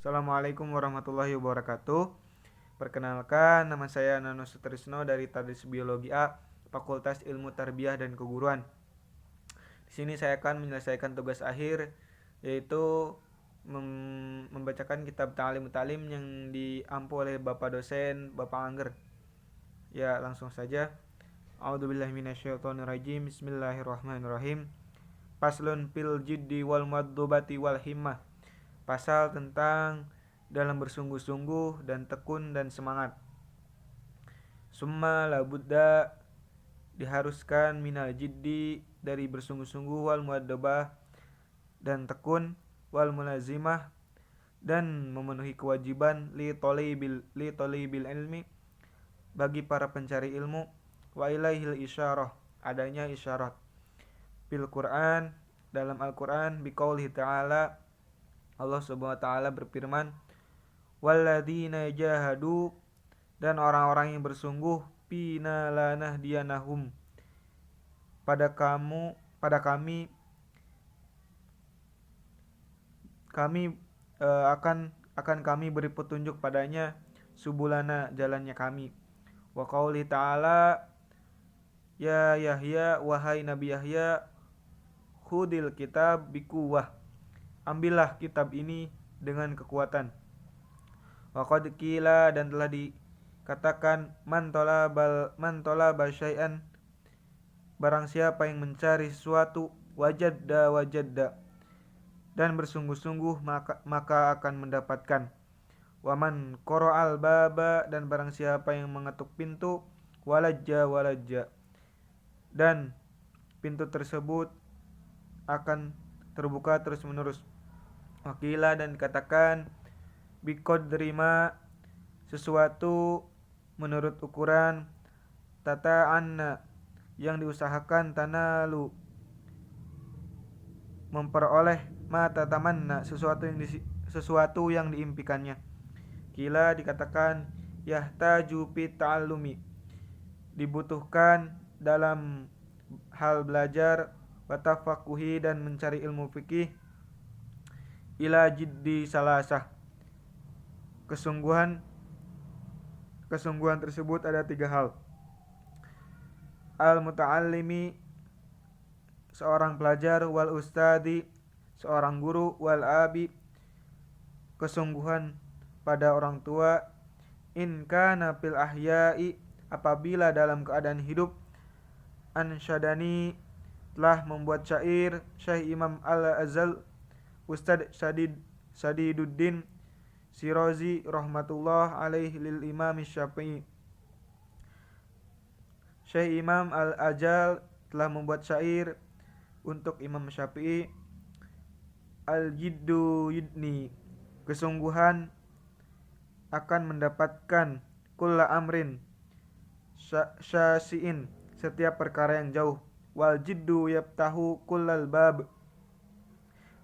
Assalamualaikum warahmatullahi wabarakatuh. Perkenalkan, nama saya Nano Sutrisno dari Tadris Biologi A, Fakultas Ilmu Tarbiyah dan Keguruan. Di sini saya akan menyelesaikan tugas akhir, yaitu membacakan kitab Ta'lim Ta'lim yang diampu oleh Bapak dosen Bapak Angger. Ya, langsung saja. A'udzubillahiminasyaitonirrajim. Bismillahirrahmanirrahim. Paslun fil jiddi wal maddubati wal himmah. Pasal tentang dalam bersungguh-sungguh dan tekun dan semangat. Summa labudda, diharuskan, minal jiddi, dari bersungguh-sungguh, wal muaddabah, dan tekun, wal mulazimah, dan memenuhi kewajiban, li tolibil ilmi, bagi para pencari ilmu, wa ilaihil isyarah, adanya isyarat, bil Quran, dalam Al-Quran, biqaulihi ta'ala, Allah subhanahu wa ta'ala berfirman, walladzina jahadu, dan orang-orang yang bersungguh, fina lanahdiyanahum, pada kami akan kami beri petunjuk padanya, subulana, jalannya kami. Wa qauli ta'ala, ya Yahya, wahai Nabi Yahya, khudil kitab bikuwah, ambillah kitab ini dengan kekuatan. Wa qad qila, dan telah dikatakan, man talaba syai'an, barang siapa yang mencari sesuatu, wajadda, dan bersungguh-sungguh, maka akan mendapatkan. Waman qara'al baba, dan barang siapa yang mengetuk pintu, walajja, dan pintu tersebut akan terbuka terus menerus. Wakila, dan dikatakan, biqadri ma, sesuatu menurut ukuran, tata'anna, yang diusahakan, tanalu, memperoleh, ma tatamanna, sesuatu yang diimpikannya. Kila, dikatakan, yahtaju fi ta'allumi, dibutuhkan dalam hal belajar, watafakuhi, dan mencari ilmu fikih, ila jiddi salasah, kesungguhan tersebut ada 3 hal. Al muta'allimi, seorang pelajar, wal ustadi, seorang guru, wal abi, kesungguhan pada orang tua, in kana fil ahya'i, apabila dalam keadaan hidup, ansyadani, telah membuat syair Syekh Imam Al-Azal Ustad Sadiduddin Sirazi rahmatullah alaihi lil Imam Syafi'i. Syekh Imam Al-Ajal telah membuat syair untuk Imam Syafi'i, al-jiddu yudni, kesungguhan akan mendapatkan, kulla amrin syasi'in, setiap perkara yang jauh, wal jiddu yaftahu kullal bab,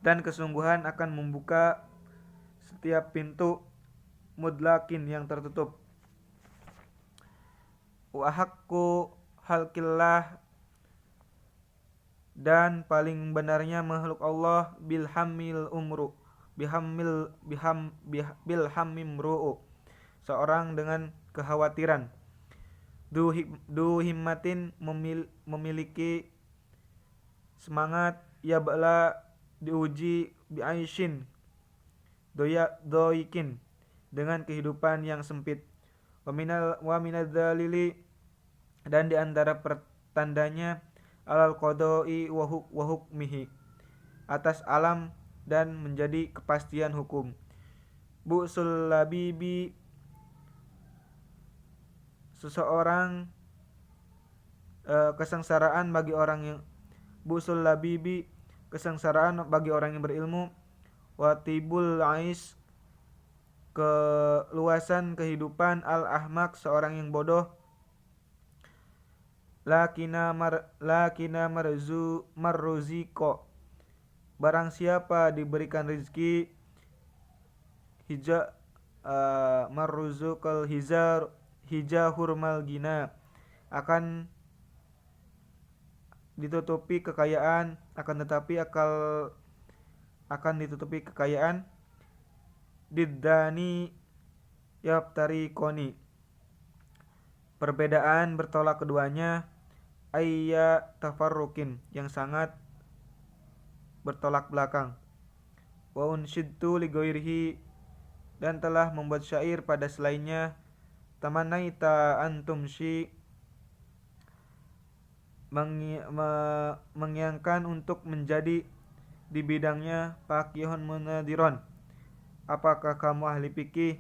dan kesungguhan akan membuka setiap pintu, mudlakin, yang tertutup. Wa haqqu halqillah, dan paling benarnya makhluk Allah, bilhammimru'u, seorang dengan kekhawatiran, du himmatin, memiliki semangat, ya bala, diuji, bi'aishin doikin, dengan kehidupan yang sempit, wa minadzalili, dan diantara pertandanya, alal qadai wa hukmihi, atas alam dan menjadi kepastian hukum. Bu'sul labibi, seseorang kesengsaraan bagi orang yang bu'sul labibi, kesengsaraan bagi orang yang berilmu, watibul ais, keluasan kehidupan, al ahmak, seorang yang bodoh, lakina marruziko, barang siapa diberikan rezeki, marruzukal hurmal gina, akan ditutupi kekayaan, akan ditutupi kekayaan, diddani yaftariqoni. Perbedaan bertolak keduanya ayya tafarruqin, yang sangat bertolak belakang. Wa unsyidtu li ghairihi, dan telah membuat syair pada selainnya. Tamanaita antum syi, mengiangkan untuk menjadi di bidangnya faqihun munadiron. Apakah kamu ahli fikih?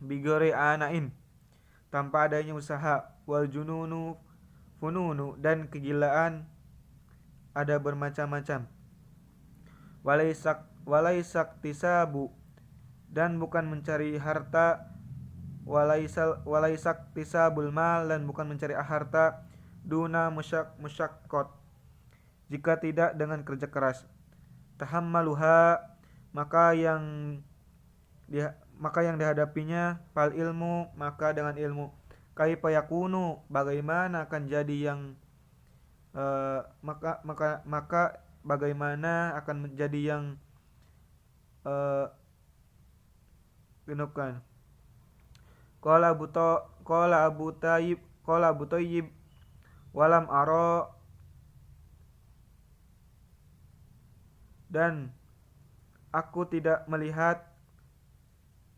Bigori anain, tanpa adanya usaha. Wal jununu fununu, dan kegilaan ada bermacam-macam. Walaisak tisabu, dan bukan mencari harta. Walaisak tisabul mal, dan bukan mencari harta. Duna musyakkot, jika tidak dengan kerja keras. Tahammaluha, maka yang dihadapinya. Fal ilmu, maka dengan ilmu. Kaifa yakunu, bagaimana akan jadi yang maka bagaimana akan menjadi yang genupkan. Qala Abu Thayyib walam ara, dan aku tidak melihat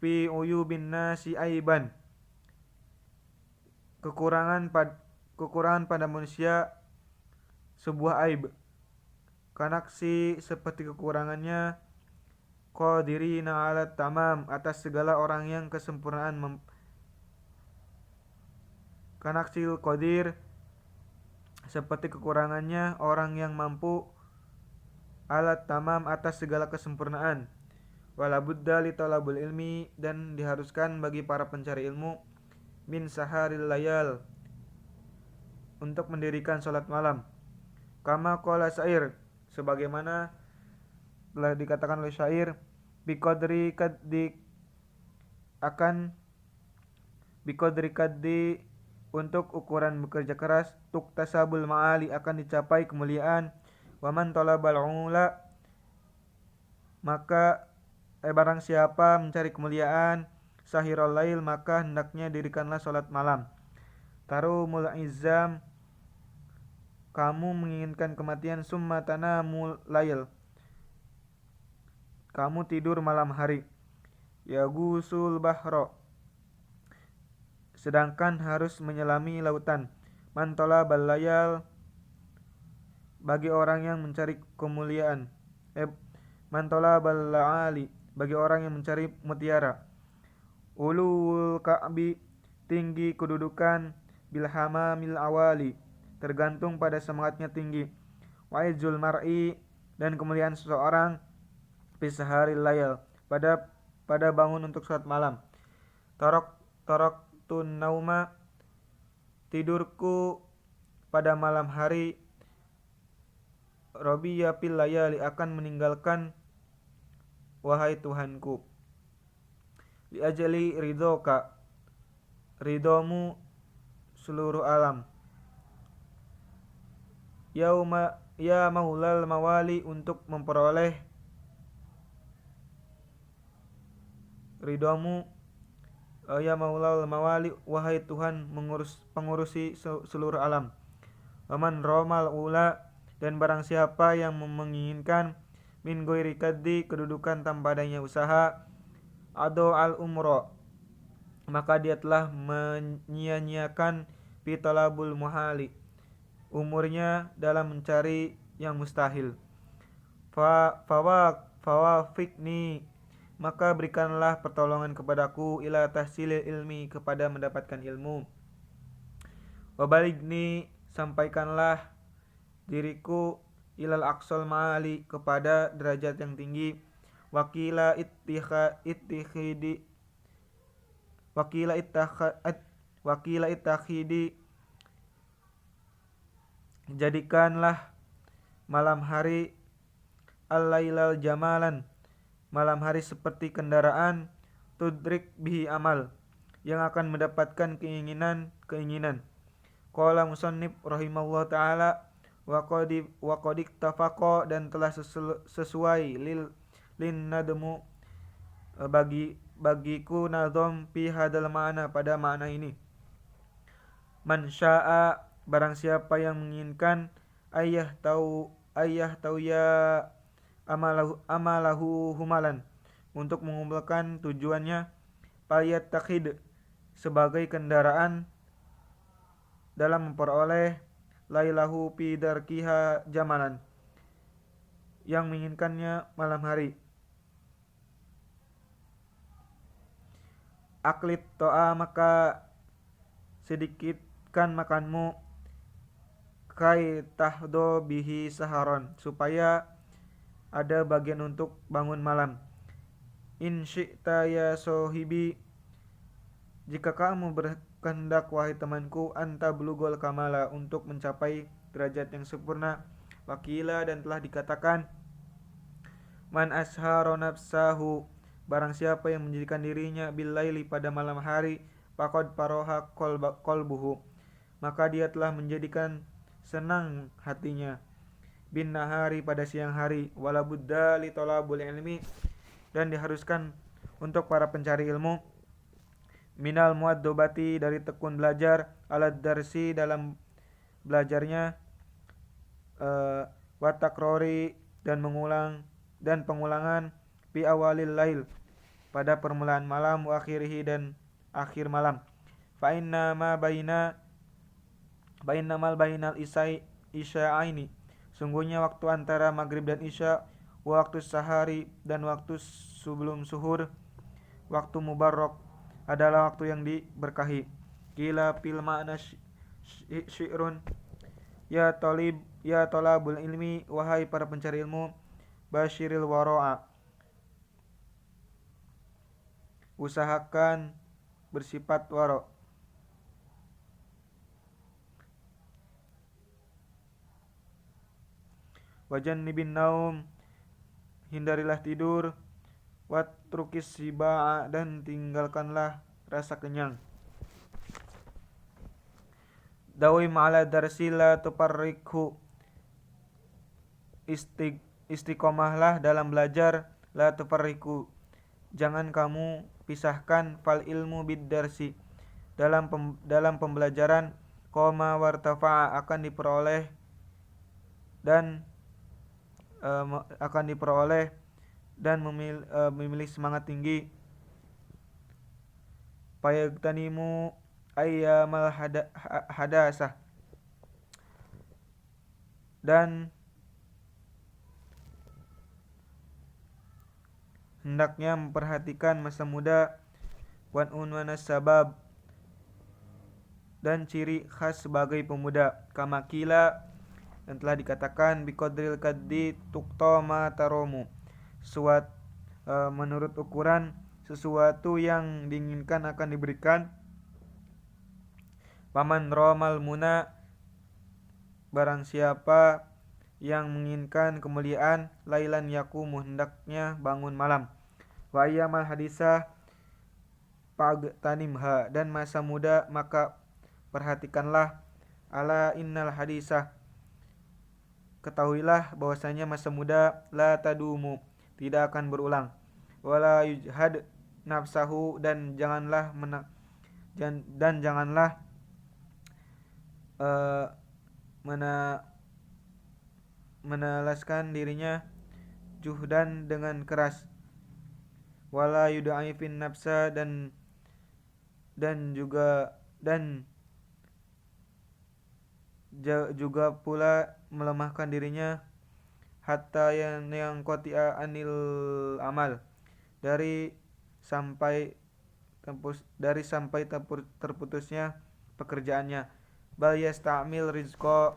fi uyubin nasi aiban, kekurangan pada manusia sebuah aib. Kanaksi, seperti kekurangannya. Qadirina ala tamam, atas segala orang yang kesempurnaan. Kanaksil qadir, seperti kekurangannya orang yang mampu. Alat tamam, atas segala kesempurnaan. Wala budda li talabul ilmi, dan diharuskan bagi para pencari ilmu. Min saharil layal, untuk mendirikan salat malam. Kama qala syair, sebagaimana telah dikatakan oleh syair. Biqadri kaddi, untuk ukuran bekerja keras. Tuktasabul ma'ali, akan dicapai kemuliaan. Waman talabal ula, maka barang siapa mencari kemuliaan. Sahirul lail, maka hendaknya dirikanlah salat malam. Tarumul izzam, kamu menginginkan kematian. Summa tanamul lail, kamu tidur malam hari. Yagusul bahro, sedangkan harus menyelami lautan. Man talabal layal, bagi orang yang mencari kemuliaan. Man talabal laali, bagi orang yang mencari mutiara. Ulul ka'bi, tinggi kedudukan. Bilhamamil awali, tergantung pada semangatnya tinggi. Waizul mar'i, dan kemuliaan seseorang. Fisaharil layal, pada bangun untuk salat malam. Tun nauma, tidurku pada malam hari. Robiya fil layali, akan meninggalkan wahai Tuhanku. Li ajali ridhoka, ridhomu seluruh alam. Ya maulal mawali, untuk memperoleh ridhomu. Ya maulal mawali, wahai Tuhan pengurusi seluruh alam. Waman romal ula, dan barang siapa yang menginginkan. Min ghairi kaddi, kedudukan tanpa adanya usaha. Ado al umro, maka dia telah menyia-nyiakan fi talabul muhali, umurnya dalam mencari yang mustahil. Fawafikni, maka berikanlah pertolongan kepadaku. Ila tahsilil ilmi, kepada mendapatkan ilmu. Wabaligni, sampaikanlah diriku. Ilal aqsal ma'ali, kepada derajat yang tinggi. Wakila ittakhidi, jadikanlah malam hari. Al-lailal jamalan, malam hari seperti kendaraan. Tudrik bihi amal, yang akan mendapatkan keinginan. Qala musannif rahimahullah ta'ala. Wa qadik tafaqo, dan telah sesuai lin nadmu bagiku nazom fi hadal ma'na pada makna ini. Man syaa barang siapa yang menginginkan ayah tahu ya amalahu humalan untuk mengumpulkan tujuannya payat takhid sebagai kendaraan dalam memperoleh lailahu fi darkiha jamalan yang menginginkannya malam hari. Aklit to'a maka sedikitkan makanmu kai tahdo bihi saharon supaya ada bagian untuk bangun malam. In syi'ta ya sohibi jika kamu berkehendak wahai temanku anta bulugol kamala untuk mencapai derajat yang sempurna. Wakila dan telah dikatakan man asharo nafsahu barang siapa yang menjadikan dirinya billaili pada malam hari faqad paroha kolbuhu maka dia telah menjadikan senang hatinya bin nahari pada siang hari wala budda li talabul ilmi dan diharuskan untuk para pencari ilmu minal muaddobati dari tekun belajar alat darsi dalam belajarnya watakrori dan pengulangan fi awalil lail pada permulaan malam wa akhirihi dan akhir malam fa inna ma bainal isya'aini sungguhnya waktu antara maghrib dan isya waktu sahari dan waktu sebelum suhur waktu mubarrak adalah waktu yang diberkahi. Kila fil ma'na syi'run ya talabul ilmi wahai para pencari ilmu basyiril wara'a usahakan bersifat wara' wajannibin naum hindarilah tidur watrukis siba'a dan tinggalkanlah rasa kenyang. Dawim ala darsi la tuparrikhu istiqomahlah dalam belajar la tufarriku jangan kamu pisahkan fal ilmu bid darsi dalam pembelajaran koma wartafa'a akan diperoleh dan memilih semangat tinggi payagtanimu ayyamal hadasah dan hendaknya memperhatikan masa muda wan unwanas sabab dan ciri khas sebagai pemuda kamakila dan telah dikatakan biqadril kaddi tuqtama taromu menurut ukuran sesuatu yang diinginkan akan diberikan. Paman romal muna barang siapa yang menginginkan kemuliaan lailan yakumu hendaknya bangun malam wa ayyamal hadisah pagtanimha dan masa muda maka perhatikanlah ala innal hadisah ketahuilah bahwasanya masa muda la tadumu tidak akan berulang wala yujhad nafsahu dan janganlah menelaskan dirinya juhdan dengan keras wala yud'aifin nafsa dan juga pula melemahkan dirinya hatta yang qati'a anil amal dari sampai terputusnya pekerjaannya bal yasta'mil rizqa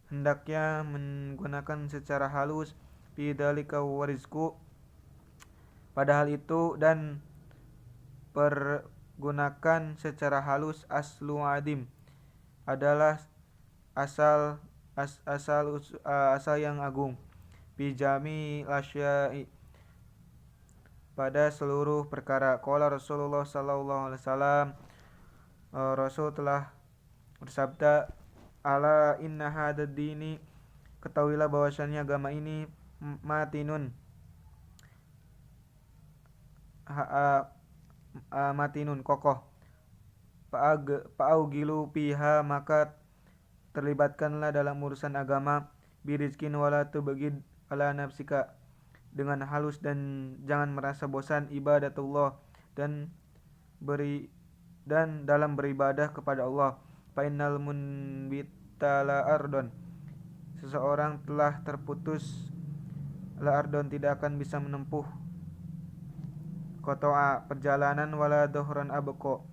hendaknya menggunakan secara halus bidzalika warizqu padahal itu dan pergunakan secara halus aslu adim adalah asal yang agung bijami lasya'i pada seluruh perkara qala Rasulullah sallallahu alaihi wasallam Rasul telah bersabda ala inna hadad dini ketahuilah bahwasannya agama ini matinun matinun kokoh. Fa'augilu piha, maka terlibatkanlah dalam urusan agama, birizkin wala tubgid ala nafsika, dengan halus dan jangan merasa bosan, ibadatullah, dan beri dan dalam beribadah kepada Allah. Fainal munbitala ardon, seseorang telah terputus la ardon, tidak akan bisa menempuh kotoa perjalanan, wala dohran abko,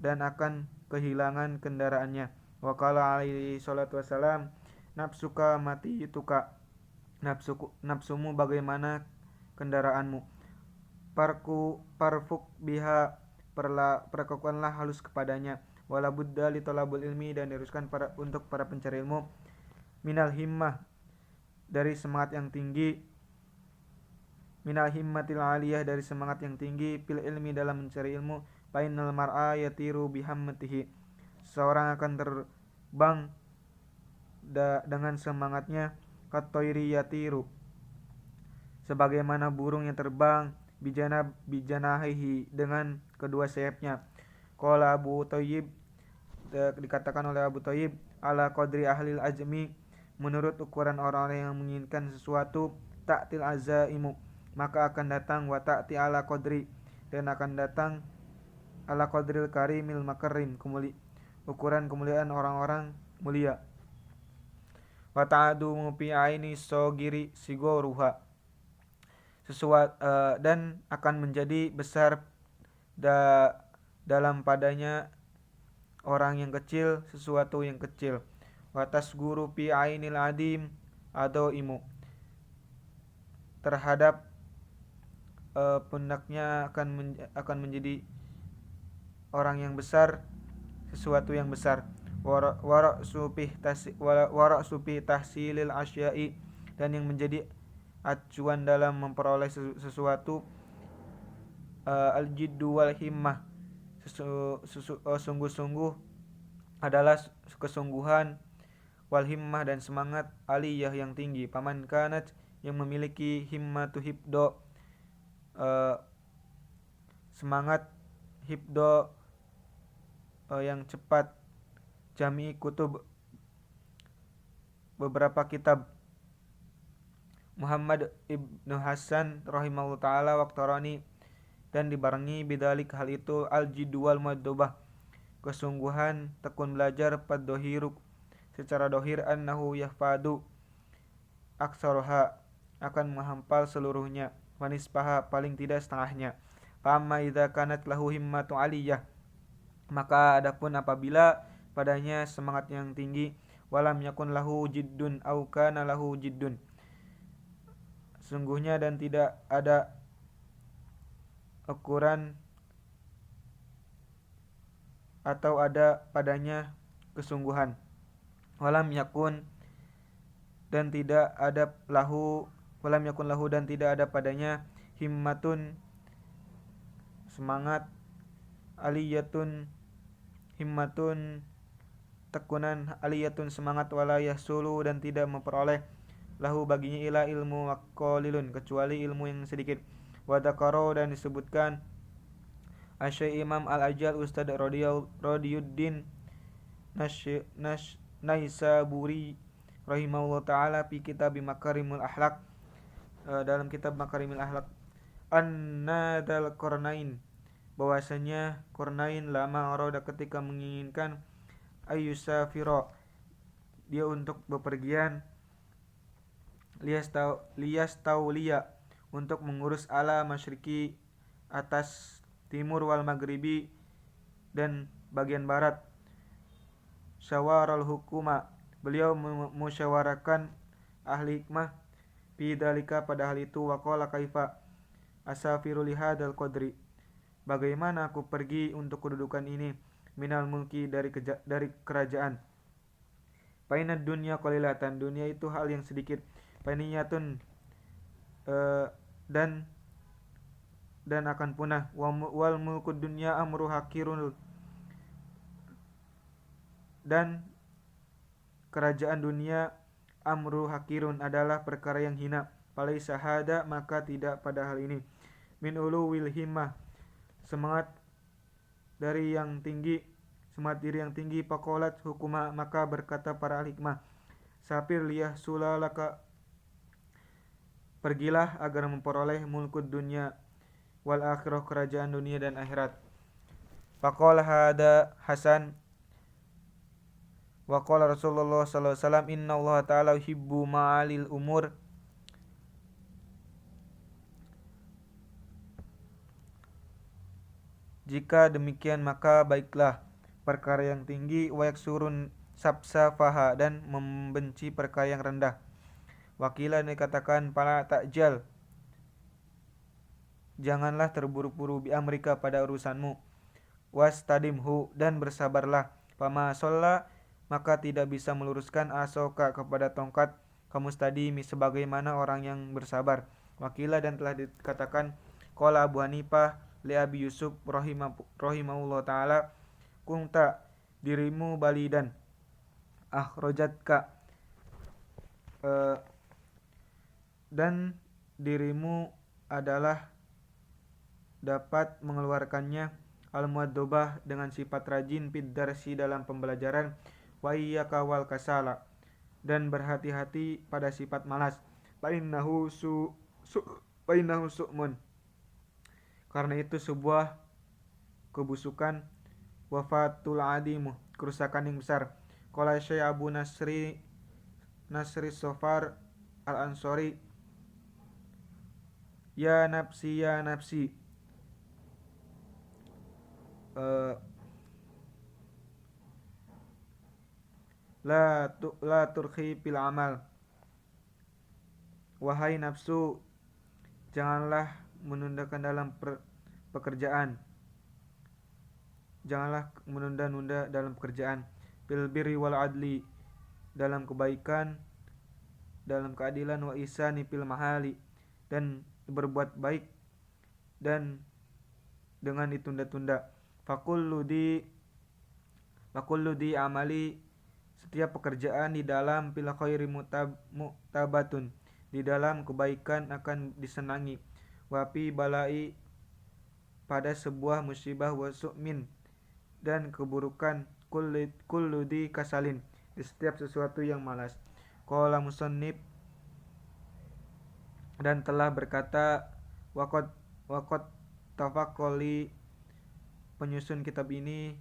dan akan kehilangan kendaraannya. Wa qala alaihi salatu wassalam, nafsuka mati ituka, nafsumu bagaimana kendaraanmu. Parfuk biha, perlakukanlah halus kepadanya. Wala budda li talabul ilmi, dan diharuskan untuk para pencari ilmu, minal himmah, dari semangat yang tinggi, minal himmatil aliyah, dari semangat yang tinggi, fil ilmi, dalam mencari ilmu. Fainal mar'a yatiru bihammatihi, seorang akan terbang dengan semangatnya. Katoiri yatiru, sebagaimana burung yang terbang, bijanahihi, dengan kedua sayapnya. Qala Abu Thayyib, dikatakan oleh Abu Thayyib, ala qadri ahlil ajmi, menurut ukuran orang-orang yang menginginkan sesuatu, ta'til azaimu, maka akan datang, wa ta'ti ala qadri, dan akan datang ala qadril karimil makarim, ukuran kemuliaan orang-orang mulia. Wa ta'adu fi aini sogiri sigoruha, dan akan menjadi besar dalam padanya orang yang kecil sesuatu yang kecil. Wa tasguru fi ainil adim adoimu, terhadap pundaknya akan menjadi orang yang besar sesuatu yang besar. Warak supi tahsilil asyai, dan yang menjadi acuan dalam memperoleh sesuatu, al-jiddu wal himmah, sungguh-sungguh adalah kesungguhan, wal himmah, dan semangat, aliyah, yang tinggi. Paman kanat, yang memiliki himmatu hibdo, semangat hibdo, yang cepat, jami kutub, beberapa kitab. Muhammad ibnu Hasan rahimahullah ta'ala waktarani, dan dibarengi bidalik, hal itu, al-jiddu wal madubah, kesungguhan, tekun belajar, pad dohiruk, secara dohir, annahu yahfadu aksaroha, akan menghafal seluruhnya, wanispaha, paling tidak setengahnya. Fama idza kanat lahu himmatu aliyah, maka adapun apabila padanya semangat yang tinggi, walam yakun lahu jiddun au kana lahu jiddun, sungguhnya dan tidak ada ukuran atau ada padanya kesungguhan. Walam yakun dan tidak ada lahu, walam yakun lahu, dan tidak ada padanya himmatun, semangat, aliyatun, himmatun, tekunan, aliyatun, semangat, wala yahsulu, dan tidak memperoleh, lahu, baginya, ila ilmu waqalilun, kecuali ilmu yang sedikit. Wa dzakaro, dan disebutkan Asy Imam Al-Ajal Ustaz Radiyuddin Naisaburi rahimahullah ta'ala fi kitab Makarimul Akhlaq, dalam kitab Makarimul Akhlaq, annadal Qurnain, bahwasanya Qurnain lama arada, ketika menginginkan, ayyusafiro, dia untuk bepergian, liyastauliya, untuk mengurus, ala masyriki, atas timur, wal maghribi, dan bagian barat, syawaral hukuma, beliau musyawarahkan ahli hikmah, bidalika, pada hal itu. Waqala kaifa asafiru lihadal qadri, bagaimana aku pergi untuk kedudukan ini, minal mulki, dari kerajaan. Painad dunya qalilatan, dunia itu hal yang sedikit. Painiyatun, dan akan punah. Wal mulku dunya amru hakirun, dan kerajaan dunia, amru hakirun, adalah perkara yang hina. Palaisa hada, maka tidak pada hal ini. min uluwil himmah, semangat dari yang tinggi, semangat diri yang tinggi. Faqalat hukuma, maka berkata para ahli hikmah, safir liyah sulalaka, pergilah agar memperoleh mulkud dunia wal akhirah, kerajaan dunia dan akhirat. Faqala hada Hasan wa qala Rasulullah sallallahu alaihi wasallam inna Allah ta'ala yuhibbu ma'alil umur. Jika demikian maka baiklah perkara yang tinggi, wa yaksurun sabsafaha, dan membenci perkara yang rendah. Wakilah dikatakan pala takjal, janganlah terburu-buru bi amrika pada urusanmu, wastadimhu, dan bersabarlah. Pama sholla, maka tidak bisa meluruskan asoka kepada tongkat kamu stadimi, sebagaimana orang yang bersabar. Wakilah, dan telah dikatakan qala Abu Hanifah li Abi Yusuf rahimahullah ta'ala, kunta, dirimu balidan, akhrojatka, dan dirimu adalah dapat mengeluarkannya, al-muaddobah, dengan sifat rajin, fid-darsi, dalam pembelajaran, wa iyyaka wal kasala, dan berhati-hati pada sifat malas, fa innahu su'mun, karena itu sebuah kebusukan, wafatul adimu, kerusakan yang besar. Qala Syekh Abu Nasri Sofar al-Ansori, ya nafsi ya nafsi, la turhi fil amal, wahai nafsu, janganlah menundakan dalam pekerjaan, janganlah menunda-nunda dalam pekerjaan. Bil birri wal adli, dalam kebaikan, dalam keadilan, wa ihsani fil mahali, dan berbuat baik dan dengan ditunda-tunda. Fakullu di amali, setiap pekerjaan di dalam fil khairi mutabatun, di dalam kebaikan akan disenangi. Wapi balai, pada sebuah musibah, wa su'min, dan keburukan, kullu di kasalin, di setiap sesuatu yang malas. Qala musannif, dan telah berkata waqad tafaqqali, penyusun kitab ini,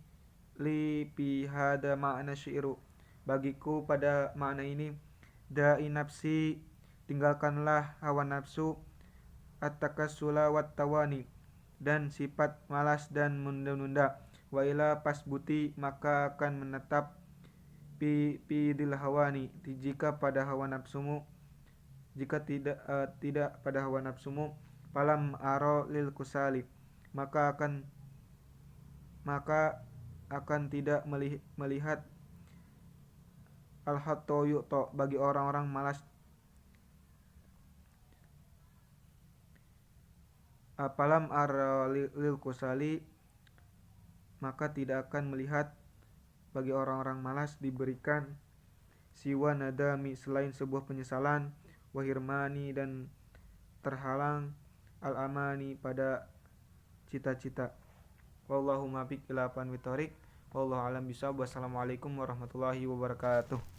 li bihada makna syi'ru, bagiku pada makna ini, da'i nafsi, tinggalkanlah hawa nafsu, at-takassula wat tawani, dan sifat malas dan menunda-nunda, wa ila pasbuti, maka akan menetap, dil hawani, jika pada hawa nafsumu, jika tidak pada hawa nafsumu. Falam aro lil kusali, maka akan tidak melihat al-hatto yu'to, bagi orang-orang malas. Falam aro lil kusali, maka tidak akan melihat bagi orang-orang malas diberikan siwa nadami, selain sebuah penyesalan, wahirmani, dan terhalang, al-amani, pada cita-cita. Wallahu muwaffiq ila aqwamit thoriq. Wallahu alam bisawab. Wassalamualaikum warahmatullahi wabarakatuh.